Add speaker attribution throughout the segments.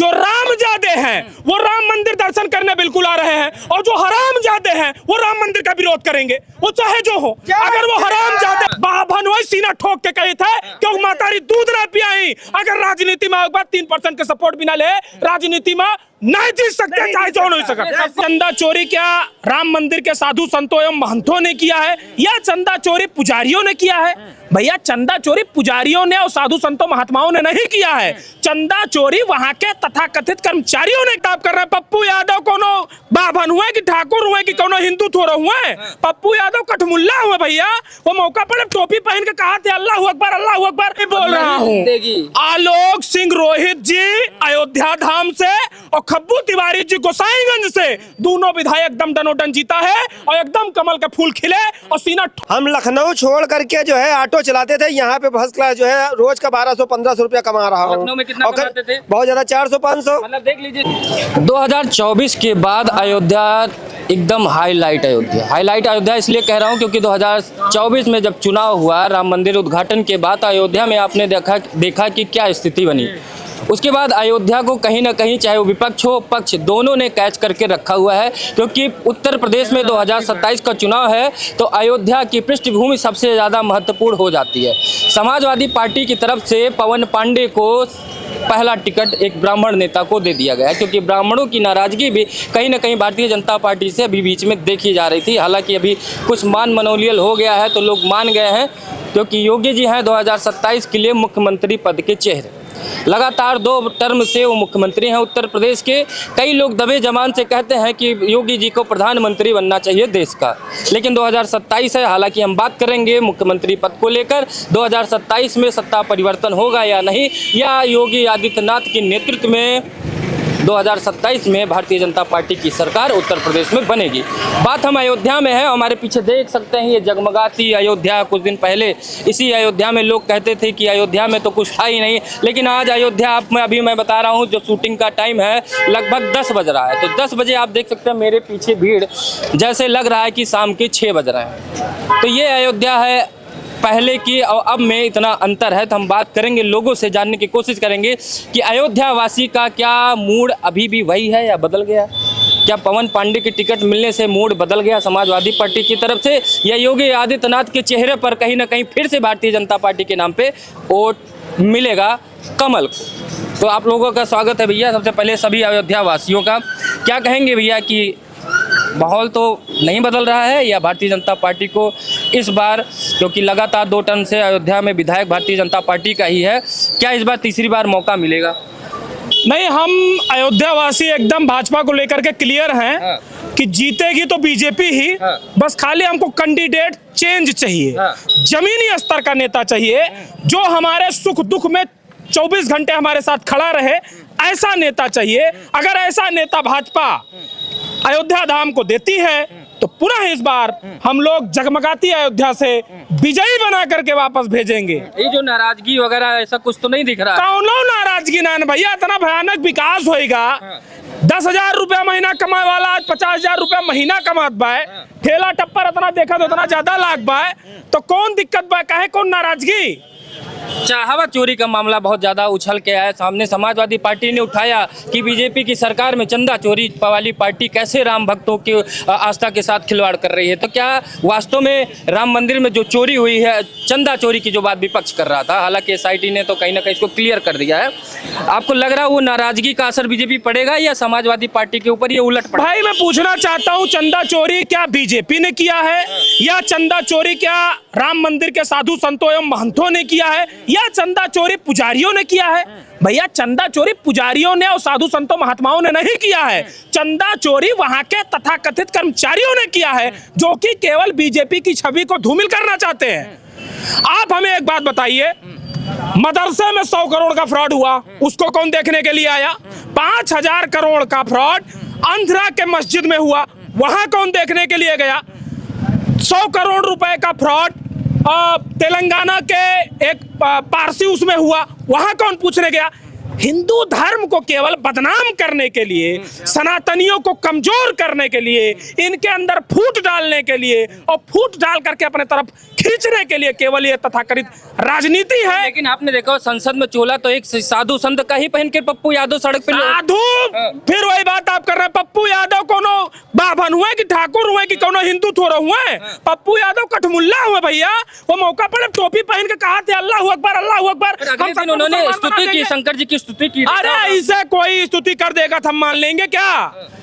Speaker 1: जो रामजादे हैं वो राम मंदिर दर्शन करने बिल्कुल आ रहे हैं, और जो हरामजादे हैं वो राम मंदिर का विरोध करेंगे, वो चाहे जो हो। अगर वो हरामजादे भनोई सीना ठोक के कही थे क्यों मातारी दूध ना पियाई, अगर राजनीति में एक बार 3% के सपोर्ट बिना ले राजनीति में नहीं जीत सकते, चाहे जो नहीं सकते। चंदा चोरी क्या राम मंदिर के साधु संतों एवं महंतों ने किया है या चंदा चोरी पुजारियों ने किया है? भैया, चंदा चोरी पुजारियों ने और साधु संतों महात्माओं ने नहीं किया है। चंदा चोरी वहां के तथाकथित कर्मचारियों ने काम कर रहे हैं। पप्पू यादव कोनो बाभन हुए कि ठाकुर हुए कि कोनो हिंदू थोड़ा हुए, पप्पू यादव कठमुल्ला हुए भैया। वो मौका पर टोपी पहन के कहा थे अल्लाह अकबर अल्लाह अकबर। बोल रहा हूँ आलोक सिंह रोहित जी अयोध्या धाम से और खब्बू तिवारी जी गोसाईगंज से, दोनों विधायक दम दनोदन जीता है और एकदम कमल के फूल खिले और सीना।
Speaker 2: हम लखनऊ छोड़ करके जो है ऑटो चलाते थे, यहाँ पे फर्स्ट क्लास जो है रोज का 1200-1500 रुपया कमा रहा हूँ।
Speaker 3: लखनऊ में कितना कमाते थे?
Speaker 2: बहुत ज्यादा, 400-500।
Speaker 3: मतलब देख लीजिए 2024 के बाद अयोध्या एकदम हाईलाइट अयोध्या इसलिए कह रहा हूँ क्योंकि 2024 में जब चुनाव हुआ राम मंदिर उद्घाटन के बाद अयोध्या में आपने देखा कि क्या स्थिति बनी। उसके बाद अयोध्या को कहीं ना कहीं चाहे वो विपक्ष हो पक्ष दोनों ने कैच करके रखा हुआ है, क्योंकि उत्तर प्रदेश में 2027 का चुनाव है तो अयोध्या की पृष्ठभूमि सबसे ज़्यादा महत्वपूर्ण हो जाती है। समाजवादी पार्टी की तरफ से पवन पांडे को पहला टिकट एक ब्राह्मण नेता को दे दिया गया, क्योंकि ब्राह्मणों की नाराजगी भी कहीं ना कहीं भारतीय जनता पार्टी से अभी बीच में देखी जा रही थी। हालांकि अभी कुछ मान मनोलियल हो गया है तो लोग मान गए हैं, क्योंकि योगी जी हैं 2027 के लिए मुख्यमंत्री पद के चेहरे। लगातार 2 टर्म से वो मुख्यमंत्री हैं उत्तर प्रदेश के। कई लोग दबे जमान से कहते हैं कि योगी जी को प्रधानमंत्री बनना चाहिए देश का, लेकिन 2027 है। हालांकि हम बात करेंगे मुख्यमंत्री पद को लेकर, 2027 में सत्ता परिवर्तन होगा या नहीं, या योगी आदित्यनाथ के नेतृत्व में 2027 में भारतीय जनता पार्टी की सरकार उत्तर प्रदेश में बनेगी। बात हम अयोध्या में है, हमारे पीछे देख सकते हैं ये जगमगाती अयोध्या। कुछ दिन पहले इसी अयोध्या में लोग कहते थे कि अयोध्या में तो कुछ था ही नहीं, लेकिन आज अयोध्या अभी मैं बता रहा हूँ जो शूटिंग का टाइम है लगभग 10 बज रहा है, तो 10 बजे आप देख सकते हैं मेरे पीछे भीड़ जैसे लग रहा है कि शाम के 6 बज रहे हैं। तो ये अयोध्या है पहले की और अब में इतना अंतर है। तो हम बात करेंगे, लोगों से जानने की कोशिश करेंगे कि अयोध्या वासी का क्या मूड अभी भी वही है या बदल गया। क्या पवन पांडे की टिकट मिलने से मूड बदल गया समाजवादी पार्टी की तरफ से, या योगी आदित्यनाथ के चेहरे पर कहीं ना कहीं फिर से भारतीय जनता पार्टी के नाम पे वोट मिलेगा कमल को। तो आप लोगों का स्वागत है भैया। सबसे पहले सभी अयोध्या वासियों का क्या कहेंगे भैया कि माहौल तो नहीं बदल रहा है, या भारतीय जनता पार्टी को इस बार, क्योंकि लगातार 2 टर्म से अयोध्या में विधायक भारतीय जनता पार्टी का ही है, क्या इस बार तीसरी बार मौका मिलेगा?
Speaker 1: नहीं, हम अयोध्या वासी एकदम भाजपा को लेकर के क्लियर हैं कि जीतेगी तो बीजेपी ही। बस खाली हमको कैंडिडेट चेंज चाहिए, जमीनी स्तर का नेता चाहिए जो हमारे सुख दुख में 24 घंटे हमारे साथ खड़ा रहे, ऐसा नेता चाहिए। अगर ऐसा नेता भाजपा अयोध्या धाम को देती है तो पुनः इस बार हम लोग जगमगाती अयोध्या से विजयी बना करके वापस भेजेंगे।
Speaker 3: ये जो नाराजगी वगैरह ऐसा कुछ तो नहीं दिख रहा?
Speaker 1: कौनो नाराजगी ना भैया, इतना भयानक विकास होएगा। 10,000 रुपया महीना कमाए वाला आज 50,000 रुपया महीना कमात बाय, ठेला टप्पर इतना देखा तो इतना ज्यादा लाग बाय, तो कौन दिक्कत बाय, काहे कौन नाराजगी?
Speaker 3: चाहवा चोरी का मामला बहुत ज्यादा उछल के आया सामने। समाजवादी पार्टी ने उठाया कि बीजेपी की सरकार में चंदा चोरी वाली पार्टी कैसे राम भक्तों की आस्था के साथ खिलवाड़ कर रही है। तो क्या वास्तव में राम मंदिर में जो चोरी हुई है, चंदा चोरी की जो बात विपक्ष कर रहा था, हालांकि एसआईटी ने तो कहीं ना कहीं इसको क्लियर कर दिया है। आपको लग रहा है वो नाराजगी का असर बीजेपी पड़ेगा या समाजवादी पार्टी के ऊपर ये उलट पड़ेगा?
Speaker 1: भाई मैं पूछना चाहता हूँ, चंदा चोरी क्या बीजेपी ने किया है, या चंदा चोरी क्या राम मंदिर के साधु संतों एवं महंतों ने किया है, या चंदा चोरी पुजारियों ने किया है? भैया, चंदा चोरी पुजारियों ने और साधु संतों महात्माओं ने नहीं किया है। चंदा चोरी वहां के तथाकथित कर्मचारियों ने किया है, जो कि केवल बीजेपी की छवि को धूमिल करना चाहते हैं। आप हमें एक बात बताइए, मदरसे में 100 करोड़ का फ्रॉड हुआ, उसको कौन देखने के लिए आया? 5,000 करोड़ का फ्रॉड आंध्रा के मस्जिद में हुआ, वहां कौन देखने के लिए गया? 100 करोड़ रुपए का फ्रॉड तेलंगाना के एक पारसी उसमें हुआ, वहां कौन पूछने गया? हिंदू धर्म को केवल बदनाम करने के लिए, सनातनियों को कमजोर करने के लिए, इनके अंदर फूट डालने के लिए और फूट डाल करके अपने तरफ खींचने के लिए केवल ये तथाकथित राजनीति है।
Speaker 3: लेकिन आपने देखा संसद में चोला तो एक साधु संत का ही पहन के पप्पू यादव सड़क पे
Speaker 1: साधु, फिर वही बात आप कर रहे हैं। पप्पू यादव कोनो बाभन हुए कि ठाकुर हुए कि कोनो हिंदू थोड़ा हुए? पप्पू यादव कठमुल्ला हुए भैया। वो मौका पर टोपी पहन के कहा थे अल्लाह अकबर अल्लाह अकबर।
Speaker 3: अगले दिन उन्होंने स्तुति की, शंकर जी की स्तुति की।
Speaker 1: अरे इसे कोई स्तुति कर देगा तो हम मान लेंगे क्या?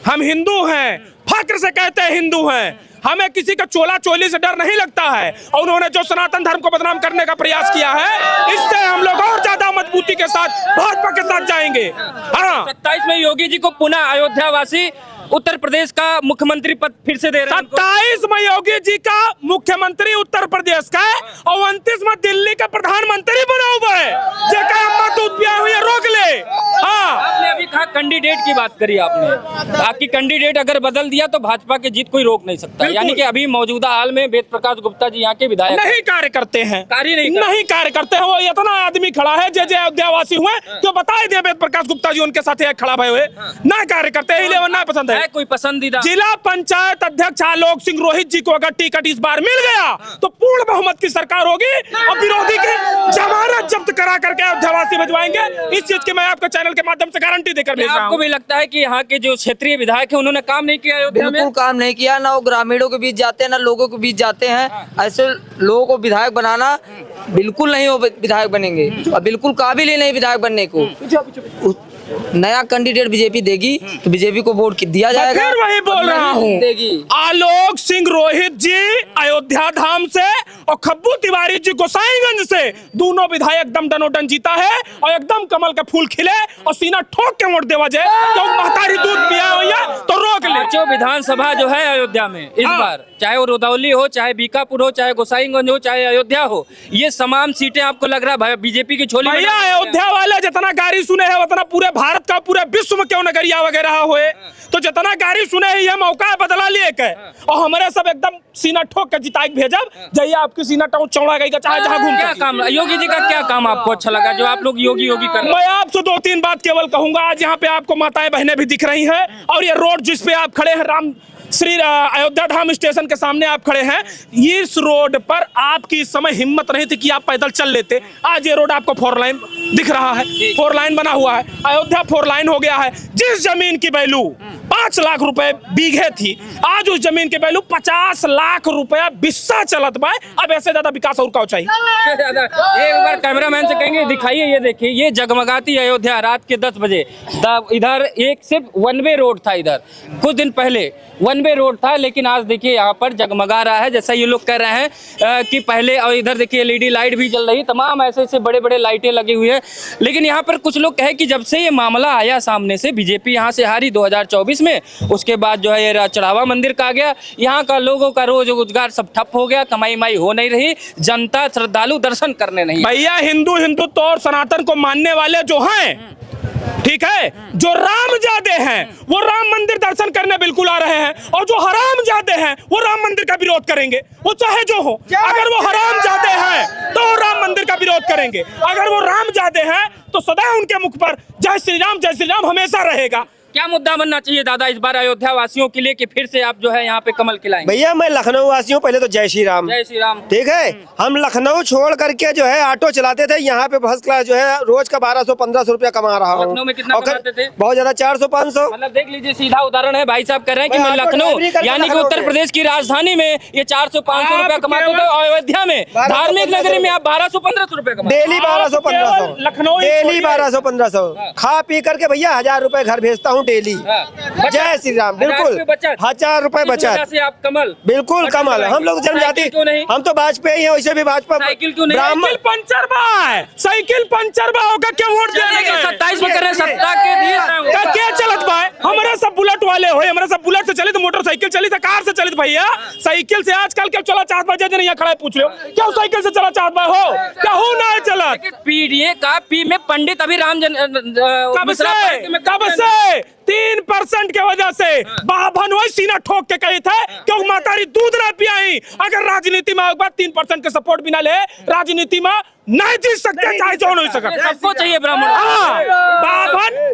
Speaker 1: हम हिंदू हैं, फक्र से कहते हैं हिंदू हैं, हमें किसी का चोला चोली से डर नहीं लगता है। और उन्होंने जो सनातन धर्म को बदनाम करने का प्रयास किया है, इससे हम लोग और ज्यादा मजबूती के साथ भाजपा के साथ जाएंगे। हाँ,
Speaker 3: 27 में योगी जी को पुनः अयोध्या वासी उत्तर प्रदेश का मुख्यमंत्री पद फिर से दे रहे हैं।
Speaker 1: 27 में योगी जी का मुख्यमंत्री उत्तर प्रदेश का है और 29 में दिल्ली का प्रधानमंत्री बना हुआ है। जेका अम्मा दूध पिया हुई है, रोक ले। हाँ,
Speaker 3: आपने अभी कहा कैंडिडेट की बात करी आपने, आपकी कैंडिडेट अगर बदल दिया तो भाजपा की जीत कोई रोक नहीं सकता। यानी कि अभी मौजूदा हाल में वेद प्रकाश गुप्ता जी यहाँ के विधायक
Speaker 1: नहीं कार्य करते हैं,
Speaker 3: नहीं
Speaker 1: कार्य करते हैं। वो इतना आदमी खड़ा है जय अयोध्यावासी हुए तो बता दिया वेद प्रकाश गुप्ता जी उनके साथ खड़ा भय हुए, ना कार्य करते हैं, ना पसंद है।
Speaker 3: कोई पसंदीदा
Speaker 1: जिला पंचायत अध्यक्ष आलोक सिंह रोहित जी को अगर टिकट इस बार मिल गया तो पूर्ण बहुमत की सरकार होगी और विरोधी की जमानत जब्त करा करके अयोध्यावासी भिजवाएंगे। इस चीज की मैं आपके चैनल के माध्यम से गारंटी देकर भेज रहा हूं।
Speaker 3: आपको भी लगता है कि यहाँ के जो क्षेत्रीय विधायक है उन्होंने काम नहीं किया अयोध्या में?
Speaker 4: बिल्कुल काम नहीं किया, ना वो ग्रामीणों के बीच जाते हैं ना लोगों के बीच जाते हैं। ऐसे लोगों को विधायक बनाना बिल्कुल नहीं, वो विधायक बनेंगे और बिल्कुल काबिल ही नहीं विधायक बनने को। नया कैंडिडेट बीजेपी देगी तो बीजेपी को वोट दिया जाएगा।
Speaker 1: फिर वही बोल रहा हूँ, आलोक सिंह रोहित जी अयोध्या धाम से और खब्बू तिवारी जी गोसाईगंज से, दोनों विधायक एकदम दनोदन जीता है और एकदम कमल का फूल खिले और सीना ठोक के वोट देवा जाए। तो महतारी दूध पिया हुआ तो रोक ले।
Speaker 3: जो विधानसभा जो है अयोध्या में इस बार, चाहे वो रुदौली हो, चाहे बीकापुर हो, चाहे गोसाईगंज हो, चाहे अयोध्या हो, ये तमाम सीटें आपको लग रहा है बीजेपी की झोली में?
Speaker 1: भैया अयोध्या वाले जितना गाड़ी सुने हैं उतना पूरे भारत का, पूरे विश्व में क्यों नगरिया वगैरह हुए, तो जितना गाड़ी सुने है, ये मौका है बदला लिए के और हमारे सब एकदम सीना ठोक के जिताई भेजब। जाइए आपकी सीना चौड़ा गई, चाहे जहाँ घूम।
Speaker 3: क्या काम योगी जी का, क्या काम आपको अच्छा लगा जो आप लोग योगी योगी कर रहे हैं?
Speaker 1: मैं आपसे 2-3 बात केवल कहूंगा। आज यहाँ पे आपको माताएं बहनें भी दिख रही हैं और ये रोड जिस पे आप खड़े हैं, राम श्री अयोध्या धाम स्टेशन के सामने आप खड़े हैं, इस रोड पर आपकी इस समय हिम्मत नहीं थी कि आप पैदल चल लेते। आज ये रोड आपको 4 लाइन दिख रहा है, 4 लाइन बना हुआ है, अयोध्या 4 लाइन हो गया है। जिस जमीन की वैल्यू 5 लाख रुपए बीघे थी, आज उस जमीन की वैल्यू 50 लाख रुपया बिस्सा चलत बा। अब ऐसे ज्यादा विकास और क्या चाहिए?
Speaker 3: एक बार कैमरामैन से कहेंगे दिखाइए, ये देखिए, ये जगमगाती अयोध्या रात के 10 बजे। इधर एक सिर्फ 1 वे रोड था, इधर कुछ दिन पहले 1 वे रोड था, लेकिन आज देखिए यहाँ पर जगमगा रहा है। जैसा ये लोग कह रहे हैं कि पहले, और इधर देखिए LED लाइट भी जल रही, तमाम ऐसे ऐसे बड़े बड़े लाइटें लगी हुई है। लेकिन यहाँ पर कुछ लोग कहे कि जब से ये मामला आया सामने से, बीजेपी यहाँ से हारी 2024 में, उसके बाद जो है ये चढ़ावा मंदिर का आ गया, यहाँ का लोगों का रोजगार सब ठप हो गया, कमाई माई हो नहीं रही, जनता श्रद्धालु दर्शन करने नहीं।
Speaker 1: भैया हिंदुत्व और सनातन को मानने वाले जो हैं, ठीक है, जो रामजादे हैं वो राम मंदिर दर्शन करने बिल्कुल आ रहे हैं और जो हरामजादे हैं वो राम मंदिर का विरोध करेंगे, वो चाहे जो हो। अगर वो हरामजादे हैं तो राम मंदिर का विरोध करेंगे, अगर वो रामजादे हैं तो सदा उनके मुख पर जय श्री राम हमेशा रहेगा।
Speaker 3: क्या मुद्दा बनना चाहिए दादा इस बार अयोध्या वासियों के लिए कि फिर से आप जो है यहाँ पे कमल खिलाएंगे?
Speaker 2: भैया मैं लखनऊ वासियों, पहले तो जय श्री राम।
Speaker 3: जय श्री राम।
Speaker 2: ठीक है, हम लखनऊ छोड़ करके जो है ऑटो चलाते थे, यहाँ पे फर्स्ट क्लास जो है रोज का 1200-1500 रुपया कमा रहा हूँ।
Speaker 3: लखनऊ में कितना कमाते थे?
Speaker 2: बहुत ज्यादा, 400-500।
Speaker 3: मतलब देख लीजिए, सीधा उदाहरण है, भाई साहब कह रहे हैं कि मैं लखनऊ यानी कि उत्तर प्रदेश की राजधानी में ये 400-500 रुपया कमाते थे, अयोध्या में धार्मिक नगरी में आप 1200-1500 रुपया कमाते?
Speaker 2: डेली 1200-1500,
Speaker 1: लखनऊ
Speaker 2: डेली 1200-1500 खा पी करके भैया 1000 रुपए घर भेजता हूँ डेली। जय श्री राम। बिल्कुल 1000 रुपए बचत
Speaker 3: से आप कमल,
Speaker 2: बिल्कुल कमल। हम लोग जनजाति, हम तो भाजपा ही है, वैसे भी भाजपा।
Speaker 3: साइकिल क्यों नहीं?
Speaker 1: साइकिल पंचर बा है, साइकिल पंचर बा होगा, क्या वोट देंगे?
Speaker 3: 27 में कर रहे हैं, सत्ता के दिए
Speaker 1: क्या चलत बा? हमारे सब बुलेट वाले हो, हमारे सब बुलेट से चलित, मोटरसाइकिल चलित, कार से चलित। भैया साइकिल से आजकल क्या चला चाहत बा? जज नहीं खड़ा है, पूछ लो क्यों साइकिल से चला चाहत बा हो? क्या हो ना चला?
Speaker 3: पीडीए का पी में पंडित अभी राम
Speaker 1: कब से 3 3% के वजह से भनोई सीना ठोक के कही थे कि मातारी दूध ना पियाई। अगर राजनीति में एक बार 3% के सपोर्ट बिना ले राजनीति में नहीं जीत सकते, चाहे जो नहीं सकते।
Speaker 3: सबको चाहिए ब्राह्मण।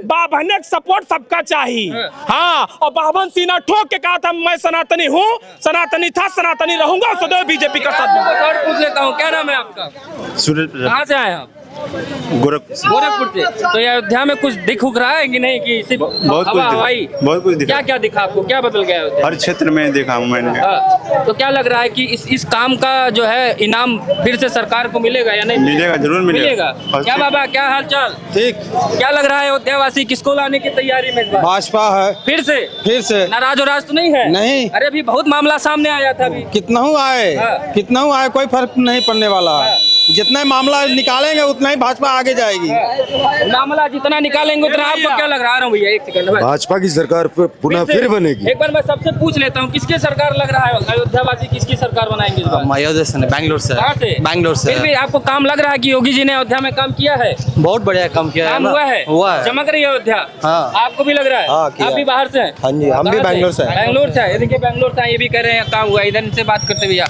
Speaker 1: बाभन एक सपोर्ट सबका चाहिए। हाँ, और बाभन सीना ठोक के कहा था मैं सनातनी हूँ, सनातनी था, सनातनी रहूंगा, सदैव बीजेपी का साथ दूंगा।
Speaker 3: और पूछ लेता हूँ, क्या नाम है आपका?
Speaker 5: सूरज
Speaker 3: कहाँ से आए आप? गोरखपुर से। तो ये अयोध्या में कुछ दिख उग रहा है कि नहीं, कि सिर्फ
Speaker 5: बहुत कुछ
Speaker 3: हवाई?
Speaker 5: बहुत कुछ दिखा।
Speaker 3: क्या क्या दिखा आपको, क्या बदल गया अयोध्या?
Speaker 5: हर क्षेत्र में देखा हूँ मैंने।
Speaker 3: हाँ, तो क्या लग रहा है कि इस काम का जो है इनाम फिर से सरकार को मिलेगा या नहीं
Speaker 5: मिलेगा? जरूर मिलेगा।
Speaker 3: क्या बाबा, क्या हाल चाल?
Speaker 6: ठीक।
Speaker 3: क्या लग रहा है अयोध्यावासी किसको लाने की तैयारी में इस बार?
Speaker 6: भाजपा है।
Speaker 3: फिर से
Speaker 6: नाराज
Speaker 3: हो राज तो नहीं है?
Speaker 6: नहीं।
Speaker 3: अरे अभी बहुत मामला सामने आया था अभी।
Speaker 6: कितना आए कोई फर्क नहीं पड़ने वाला है। जितना मामला निकालेंगे उतना ही भाजपा आगे जाएगी।
Speaker 3: मामला जितना निकालेंगे उतना। आपको क्या लग रहा है भैया? एक सेकंड
Speaker 7: भाजपा की सरकार पुनः फिर बनेगी।
Speaker 3: एक बार मैं सबसे पूछ लेता हूँ, किसकी सरकार लग रहा है अयोध्यावासी, किसकी सरकार बनाएंगे इस बार?
Speaker 6: अयोध्या से, बैंगलोर से।
Speaker 3: कहाँ से?
Speaker 6: बैंगलोर से।
Speaker 3: फिर भी आपको काम लग रहा है कि योगी जी ने अयोध्या में काम किया है?
Speaker 6: बहुत बढ़िया काम किया है।
Speaker 3: काम हुआ है? चमक रही है अयोध्या।
Speaker 6: हाँ।
Speaker 3: आपको भी लग रहा है?
Speaker 6: हाँ, किया
Speaker 3: आप भी बाहर से हैं?
Speaker 6: हाँ जी, हम भी बैंगलोर से हैं।
Speaker 3: बैंगलोर से। ये देखिए बैंगलोर से ये भी कह रहे हैं काम हुआ। इधर से बात करते भैया।